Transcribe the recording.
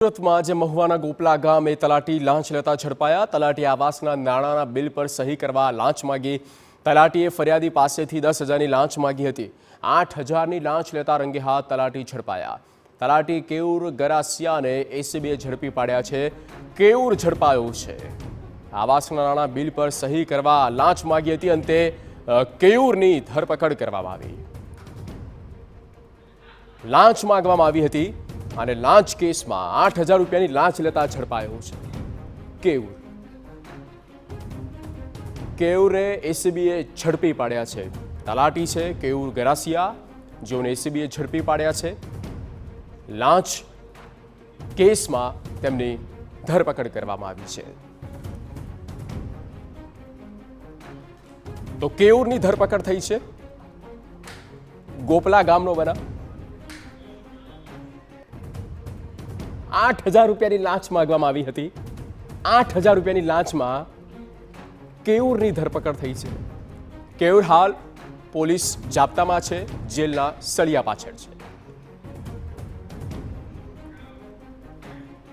સુરતમાં જે મહુવાના ગોપલા ગામે તલાટી લાંચ લેતા ઝડપાયા। તલાટી આવાસના નાણાંના બિલ પર સહી કરવા લાંચ માંગી। તલાટીએ ફરિયાદી પાસેથી 10,000ની લાંચ માંગી હતી। 8,000ની લાંચ લેતા રંગે હાથ તલાટી ઝડપાયા। તલાટી કેયુર ગરાસિયાને એસીબીએ ઝડપી પાડ્યા છે। કેયુર ઝડપાયો છે। આવાસના નાણાં બિલ પર સહી કરવા લાંચ માંગી હતી। અંતે કેયુરની ધરપકડ કરવામાં આવી। લાંચ માંગવામાં આવી હતી અને લાંચ કેસમાં 8,000 રૂપિયાની લાંચ લેતા ઝડપાયો છે કેયુર। કેયુરને એસીબીએ ઝડપી પાડ્યા છે। તલાટી છે કેયુર ગરાસિયા, જેઓને એસીબીએ ઝડપી પાડ્યા છે। લાંચ કેસમાં તેમની ધરપકડ કરવામાં આવી છે। તો કેયુરની ધરપકડ થઈ છે। ગોપલા ગામનો બનાવ। 8,000 રૂપિયાની લાંચ માંગવામાં આવી હતી। 8,000 રૂપિયાની લાંચમાં કેયુરની ધરપકડ થઈ છે। કેયુર હાલ પોલીસ જાપ્તામાં છે, જેલના સળિયા પાછળ છે।